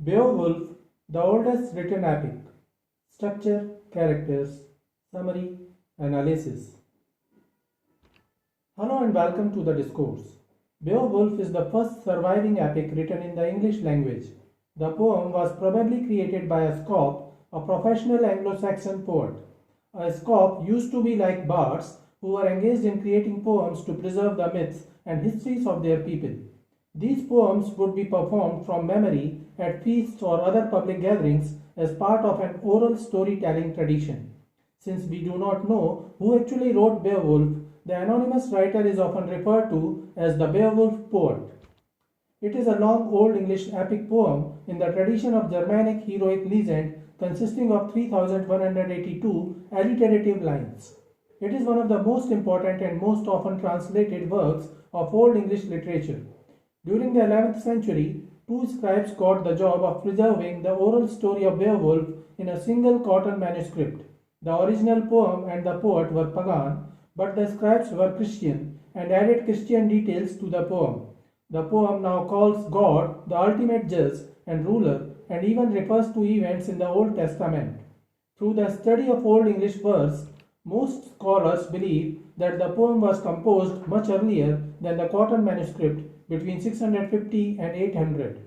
Beowulf, the oldest written epic. Structure, characters, summary, analysis. Hello and welcome to the discourse. Beowulf is the first surviving epic written in the English language. The poem was probably created by a Scop, a professional Anglo-Saxon poet. A Scop used to be like bards who were engaged in creating poems to preserve the myths and histories of their people. These poems would be performed from memory at feasts or other public gatherings as part of an oral storytelling tradition. Since we do not know who actually wrote Beowulf, the anonymous writer is often referred to as the Beowulf poet. It is a long Old English epic poem in the tradition of Germanic heroic legend consisting of 3182 alliterative lines. It is one of the most important and most often translated works of Old English literature. During the 11th century, two scribes got the job of preserving the oral story of Beowulf in a single cotton manuscript. The original poem and the poet were pagan, but the scribes were Christian and added Christian details to the poem. The poem now calls God the ultimate judge and ruler and even refers to events in the Old Testament. Through the study of Old English verse, most scholars believe that the poem was composed much earlier than the cotton manuscript between 650 and 800.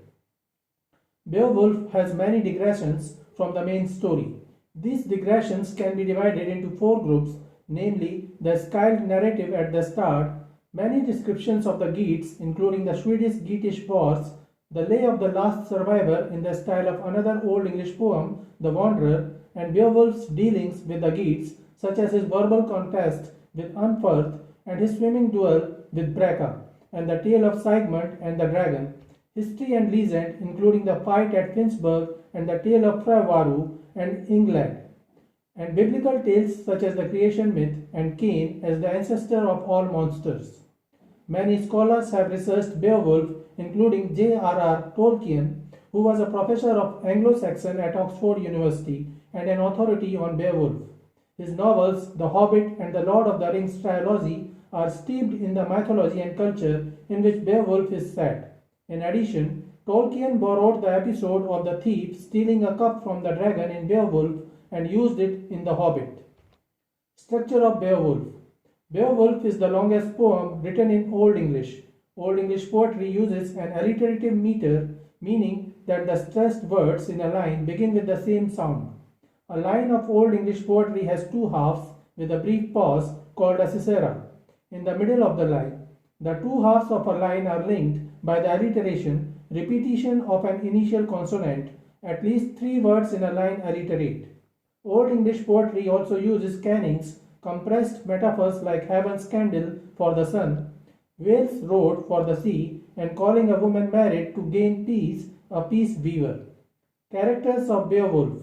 Beowulf has many digressions from the main story. These digressions can be divided into four groups, namely the styled narrative at the start, many descriptions of the Geats including the Swedish Geatish wars, the lay of the last survivor in the style of another Old English poem, The Wanderer, and Beowulf's dealings with the Geats, such as his verbal contest with Unferth and his swimming duel with Breca, and the tale of Sigmund and the dragon, history and legend including the fight at Finnsburg and the tale of Frevaru and England, and biblical tales such as the creation myth and Cain as the ancestor of all monsters. Many scholars have researched Beowulf, including J.R.R. Tolkien, who was a professor of Anglo-Saxon at Oxford University and an authority on Beowulf. His novels, The Hobbit and the Lord of the Rings trilogy, are steeped in the mythology and culture in which Beowulf is set. In addition, Tolkien borrowed the episode of the thief stealing a cup from the dragon in Beowulf and used it in The Hobbit. Structure of Beowulf. Beowulf is the longest poem written in Old English. Old English poetry uses an alliterative meter, meaning that the stressed words in a line begin with the same sound. A line of Old English poetry has two halves with a brief pause called a caesura. In the middle of the line, the two halves of a line are linked by the alliteration, repetition of an initial consonant. At least three words in a line alliterate. Old English poetry also uses cannings, compressed metaphors like heaven's candle for the sun, whale's road for the sea, and calling a woman married to gain peace, a peace weaver. Characters of Beowulf.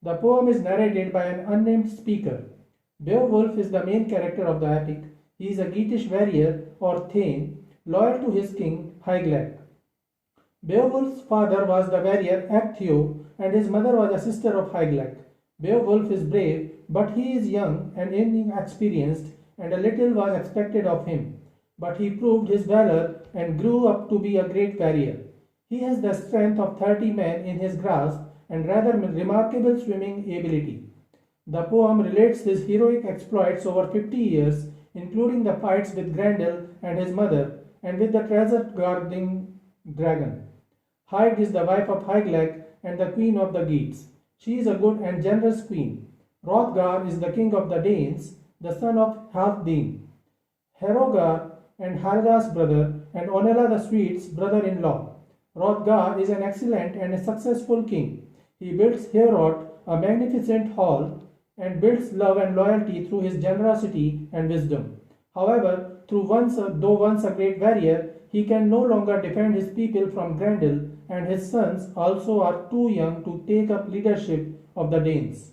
The poem is narrated by an unnamed speaker. Beowulf is the main character of the epic. He is a Geatish warrior or Thane, loyal to his king Hygelac. Beowulf's father was the warrior Ecgtheow and his mother was a sister of Hygelac. Beowulf is brave, but he is young and inexperienced, and a little was expected of him. But he proved his valor and grew up to be a great warrior. He has the strength of 30 men in his grasp and rather remarkable swimming ability. The poem relates his heroic exploits over 50 years, including the fights with Grendel and his mother, and with the treasure-guarding dragon. Hygd is the wife of Hygelac and the queen of the Geats. She is a good and generous queen. Hrothgar is the king of the Danes, the son of Halfdene. Herogar and Helga's brother, and Onela the Swede's brother-in-law. Hrothgar is an excellent and a successful king. He builds Heorot, a magnificent hall, and builds love and loyalty through his generosity and wisdom. However, though once a great warrior, he can no longer defend his people from Grendel, and his sons also are too young to take up leadership of the Danes.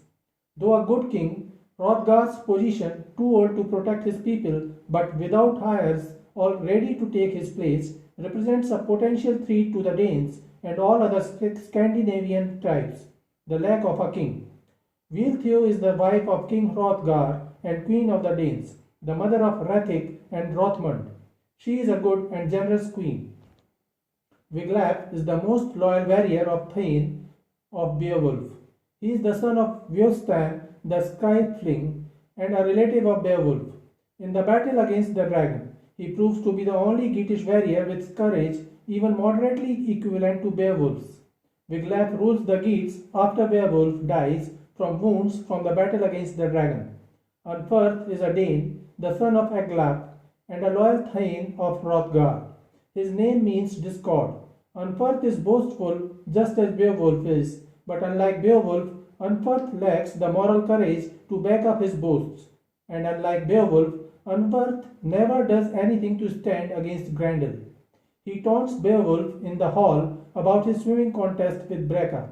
Though a good king, Hrothgar's position too old to protect his people but without heirs or ready to take his place represents a potential threat to the Danes and all other Scandinavian tribes. The lack of a king. Wealhtheow is the wife of King Hrothgar and queen of the Danes, the mother of Rathig and Rothmund. She is a good and generous queen. Wiglaf is the most loyal warrior of Thane of Beowulf. He is the son of Weohstan the Skyfling and a relative of Beowulf. In the battle against the dragon, he proves to be the only Geatish warrior with courage even moderately equivalent to Beowulf's. Wiglaf rules the Geats after Beowulf dies from wounds from the battle against the dragon. Unferth is a Dane, the son of Eglaf, and a loyal Thane of Hrothgar. His name means discord. Unferth is boastful just as Beowulf is, but unlike Beowulf, Unferth lacks the moral courage to back up his boasts. And unlike Beowulf, Unferth never does anything to stand against Grendel. He taunts Beowulf in the hall about his swimming contest with Breca.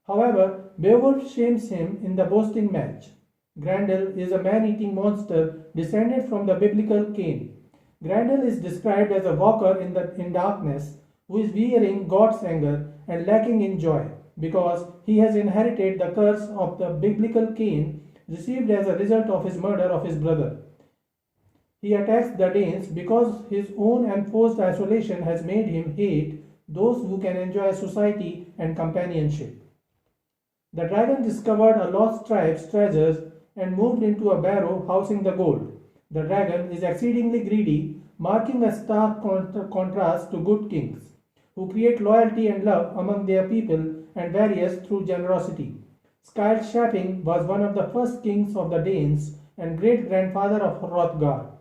However, Beowulf shames him in the boasting match. Grendel is a man-eating monster descended from the biblical Cain. Grendel is described as a walker in darkness who is wearing God's anger and lacking in joy because he has inherited the curse of the biblical Cain received as a result of his murder of his brother. He attacks the Danes because his own enforced isolation has made him hate those who can enjoy society and companionship. The dragon discovered a lost tribe's treasures and moved into a barrow housing the gold. The dragon is exceedingly greedy, marking a stark contrast to good kings, who create loyalty and love among their people and warriors through generosity. Skjalfshapping was one of the first kings of the Danes and great-grandfather of Hrothgar.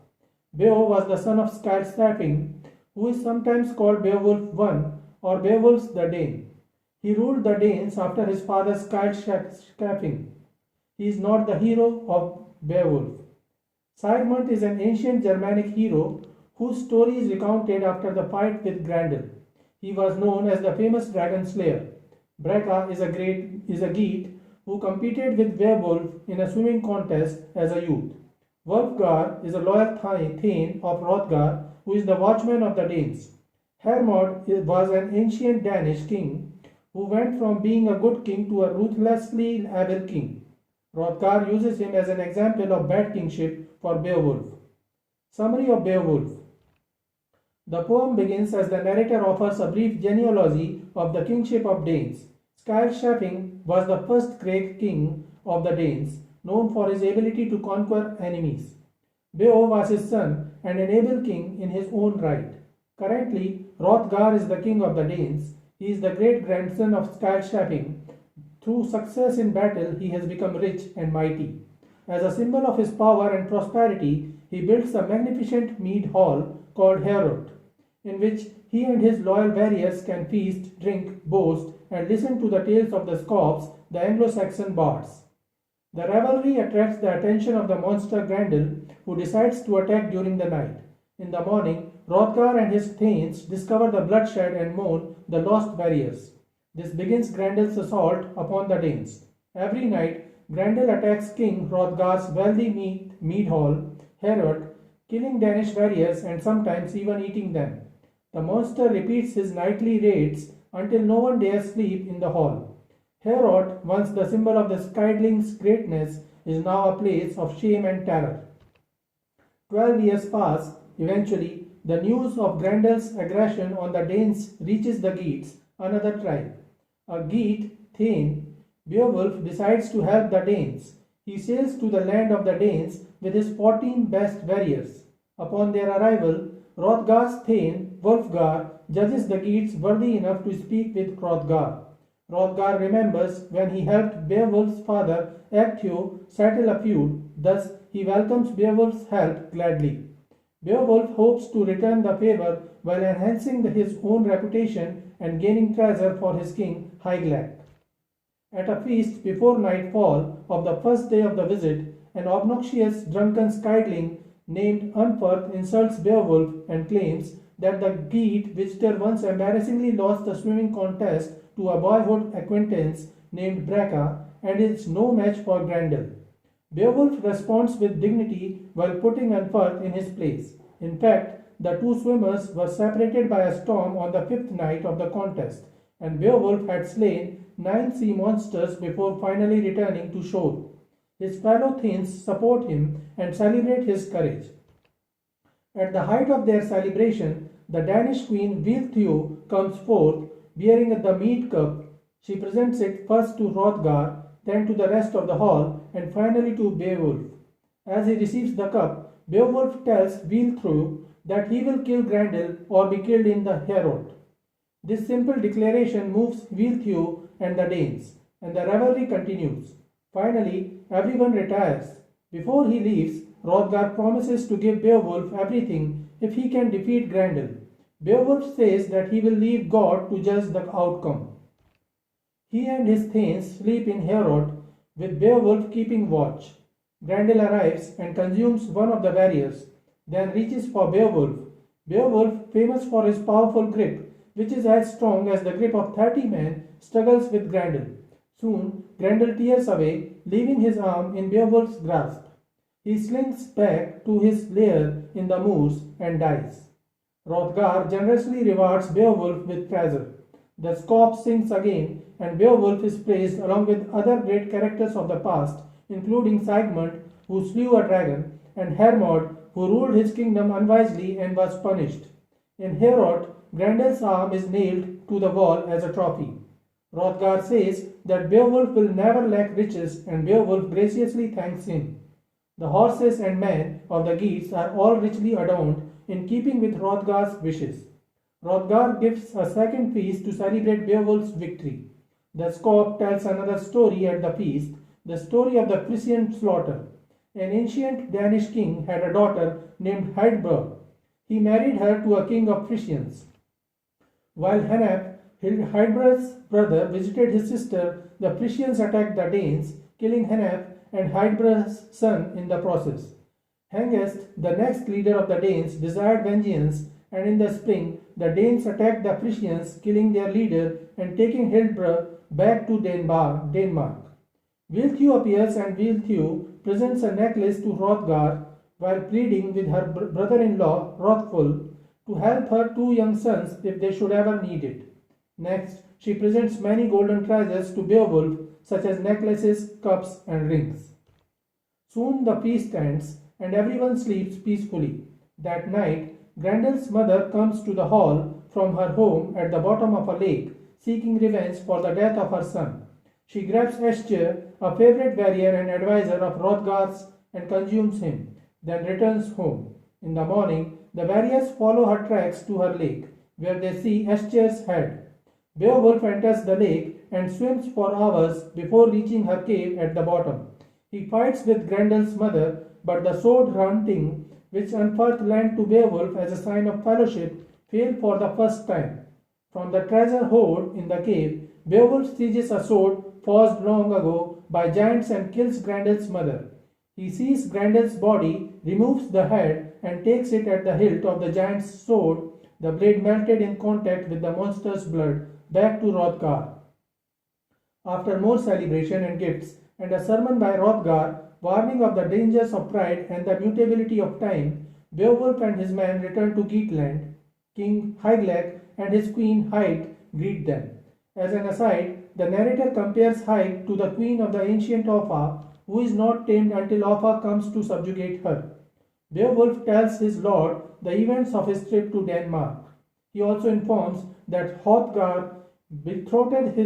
Beowulf was the son of Skjalfshapping, who is sometimes called Beowulf I or Beowulf the Dane. He ruled the Danes after his father Skjalfshapping. He is not the hero of Beowulf. Sigmund is an ancient Germanic hero whose story is recounted after the fight with Grendel. He was known as the famous dragon slayer. Breca is a Geat who competed with Beowulf in a swimming contest as a youth. Wulfgar is a loyal Thane of Hrothgar who is the watchman of the Danes. Hermod was an ancient Danish king who went from being a good king to a ruthlessly evil king. Hrothgar uses him as an example of bad kingship for Beowulf. Summary of Beowulf. The poem begins as the narrator offers a brief genealogy of the kingship of Danes. Skjalfshapping was the first great king of the Danes, known for his ability to conquer enemies. Beowulf was his son and an able king in his own right. Currently, Hrothgar is the king of the Danes. He is the great-grandson of Skjalfshapping. Through success in battle, he has become rich and mighty. As a symbol of his power and prosperity, he builds a magnificent mead hall called Heorot, in which he and his loyal warriors can feast, drink, boast, and listen to the tales of the Scops, the Anglo-Saxon bards. The revelry attracts the attention of the monster Grendel, who decides to attack during the night. In the morning, Hrothgar and his thanes discover the bloodshed and mourn the lost warriors. This begins Grendel's assault upon the Danes. Every night, Grendel attacks King Hrothgar's wealthy mead hall, Heorot, killing Danish warriors and sometimes even eating them. The monster repeats his nightly raids until no one dares sleep in the hall. Heorot, once the symbol of the Skydling's greatness, is now a place of shame and terror. 12 years pass. Eventually, the news of Grendel's aggression on the Danes reaches the Geats, another tribe. A Geat, Thane, Beowulf decides to help the Danes. He sails to the land of the Danes with his 14 best warriors. Upon their arrival, Hrothgar's Thane, Wulfgar, judges the Geats worthy enough to speak with Hrothgar. Hrothgar remembers when he helped Beowulf's father Ecgtheow settle a feud, thus he welcomes Beowulf's help gladly. Beowulf hopes to return the favor while enhancing his own reputation and gaining treasure for his king Hygelac. At a feast before nightfall of the first day of the visit, an obnoxious drunken skydling named Unferth insults Beowulf and claims that the Geat visitor once embarrassingly lost the swimming contest to a boyhood acquaintance named Breca and is no match for Grendel. Beowulf responds with dignity while putting Unferth in his place. In fact, the two swimmers were separated by a storm on the 5th night of the contest, and Beowulf had slain 9 sea monsters before finally returning to shore. His fellow Thanes support him and celebrate his courage. At the height of their celebration, the Danish queen Wealhtheow comes forth, bearing the mead cup. She presents it first to Hrothgar, then to the rest of the hall, and finally to Beowulf. As he receives the cup, Beowulf tells Wealhtheow that he will kill Grendel or be killed in the Heorot. This simple declaration moves Wealhtheow and the Danes, and the revelry continues. Finally, everyone retires. Before he leaves, Hrothgar promises to give Beowulf everything if he can defeat Grendel. Beowulf says that he will leave God to judge the outcome. He and his thanes sleep in Heorot, with Beowulf keeping watch. Grendel arrives and consumes one of the warriors, then reaches for Beowulf. Beowulf, famous for his powerful grip, which is as strong as the grip of 30 men, struggles with Grendel. Soon, Grendel tears away, leaving his arm in Beowulf's grasp. He slinks back to his lair in the moors and dies. Hrothgar generously rewards Beowulf with treasure. The Scop sings again, and Beowulf is praised along with other great characters of the past, including Sigmund, who slew a dragon, and Hermod, who ruled his kingdom unwisely and was punished. In Heorot, Grendel's arm is nailed to the wall as a trophy. Hrothgar says that Beowulf will never lack riches, and Beowulf graciously thanks him. The horses and men of the Geats are all richly adorned in keeping with Hrothgar's wishes. Hrothgar gives a second feast to celebrate Beowulf's victory. The Scop tells another story at the feast, the story of the Frisian slaughter. An ancient Danish king had a daughter named Hildebra. He married her to a king of Frisians. While Hennep, Hildebrand's brother, visited his sister, the Frisians attacked the Danes, killing Hennep and Hildebrand's son in the process. Hengest, the next leader of the Danes, desired vengeance, and in the spring the Danes attacked the Frisians, killing their leader and taking Hildebrand back to Denmark. Wealhtheow appears, and Wealhtheow presents a necklace to Hrothgar while pleading with her brother-in-law Hrothful to help her two young sons if they should ever need it. Next, she presents many golden treasures to Beowulf, such as necklaces, cups, and rings. Soon the feast ends, and everyone sleeps peacefully. That night, Grendel's mother comes to the hall from her home at the bottom of a lake, seeking revenge for the death of her son. She grabs Escher, a favorite warrior and advisor of Hrothgar's, and consumes him, then returns home. In the morning, the warriors follow her tracks to her lake, where they see Escher's head. Beowulf enters the lake and swims for hours before reaching her cave at the bottom. He fights with Grendel's mother, but the sword hunting, which unearthed land to Beowulf as a sign of fellowship, failed for the first time. From the treasure hoard in the cave, Beowulf seizes a sword forged long ago by giants and kills Grendel's mother. He sees Grendel's body, removes the head, and takes it at the hilt of the giant's sword, the blade melted in contact with the monster's blood, back to Hrothgar. After more celebration and gifts, and a sermon by Hrothgar, warning of the dangers of pride and the mutability of time, Beowulf and his men return to Geatland. King Hygelac and his queen Hygd greet them. As an aside, the narrator compares Hygd to the queen of the ancient Offa, who is not tamed until Offa comes to subjugate her. Beowulf tells his lord the events of his trip to Denmark. He also informs that Hrothgar betrothed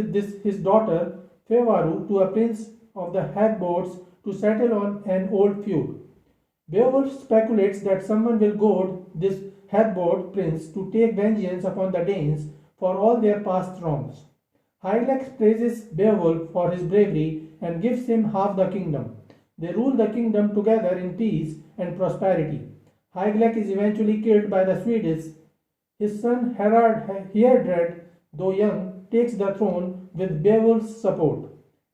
his daughter Fevaru to a prince of the Hagbots to settle on an old feud. Beowulf speculates that someone will goad this Hagbot prince to take vengeance upon the Danes for all their past wrongs. Hygelac praises Beowulf for his bravery and gives him half the kingdom. They rule the kingdom together in peace and prosperity. Hygelac is eventually killed by the Swedes. His son Heardred, though young, takes the throne with Beowulf's support.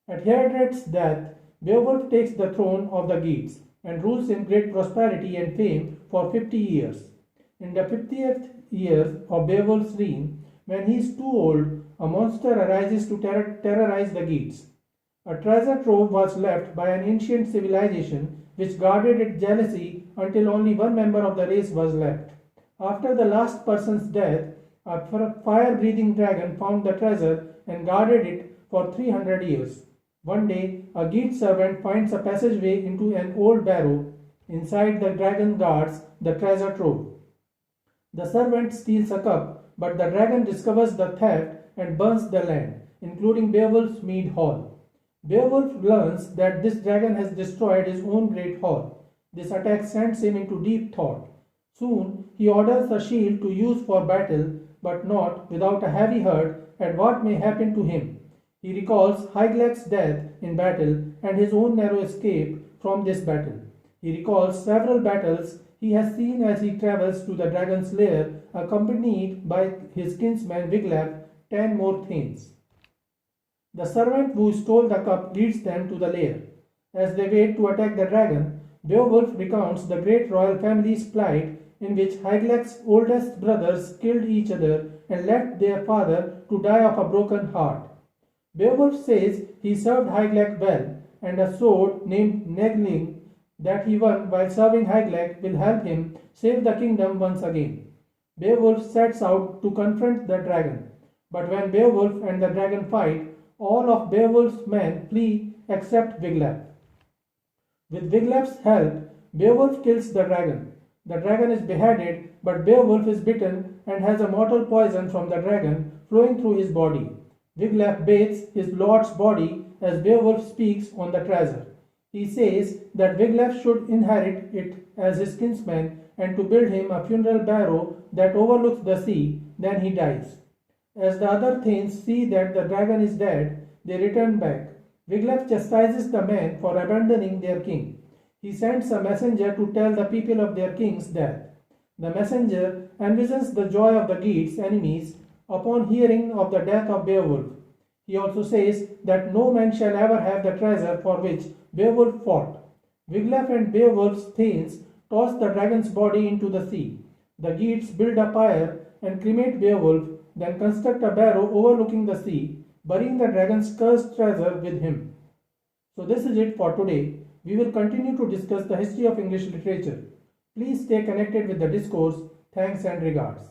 At Heardred's death, Beowulf takes the throne of the Geats and rules in great prosperity and fame for 50 years. In the 50th year of Beowulf's reign, when he is too old, a monster arises to terrorize the Geats. A treasure trove was left by an ancient civilization which guarded it jealously until only one member of the race was left. After the last person's death, a fire-breathing dragon found the treasure and guarded it for 300 years. One day, a Geat servant finds a passageway into an old barrow. Inside, the dragon guards the treasure trove. The servant steals a cup but the dragon discovers the theft and burns the land, including Beowulf's mead hall. Beowulf learns that this dragon has destroyed his own great hall. This attack sends him into deep thought. Soon he orders the shield to use for battle, but not without a heavy hurt at what may happen to him. He recalls Hygelac's death in battle and his own narrow escape from this battle. He recalls several battles he has seen as he travels to the dragon's lair, accompanied by his kinsman Wiglaf, 10 more thanes. The servant who stole the cup leads them to the lair. As they wait to attack the dragon, Beowulf recounts the great royal family's plight in which Hygelac's oldest brothers killed each other and left their father to die of a broken heart. Beowulf says he served Hygelac well, and a sword named Negling that he won while serving Hygelac will help him save the kingdom once again. Beowulf sets out to confront the dragon, but when Beowulf and the dragon fight, all of Beowulf's men flee except Wiglaf. With Wiglaf's help, Beowulf kills the dragon. The dragon is beheaded, but Beowulf is bitten and has a mortal poison from the dragon flowing through his body. Wiglaf bathes his lord's body as Beowulf speaks on the treasure. He says that Wiglaf should inherit it as his kinsman and to build him a funeral barrow that overlooks the sea, then he dies. As the other thanes see that the dragon is dead, they return back. Wiglaf chastises the men for abandoning their king. He sends a messenger to tell the people of their king's death. The messenger envisions the joy of the Geats' enemies upon hearing of the death of Beowulf. He also says that no man shall ever have the treasure for which Beowulf fought. Wiglaf and Beowulf's thanes toss the dragon's body into the sea. The Geats build a pyre and cremate Beowulf, then construct a barrow overlooking the sea, burying the dragon's cursed treasure with him. So this is it for today. We will continue to discuss the history of English literature. Please stay connected with the discourse. Thanks and regards.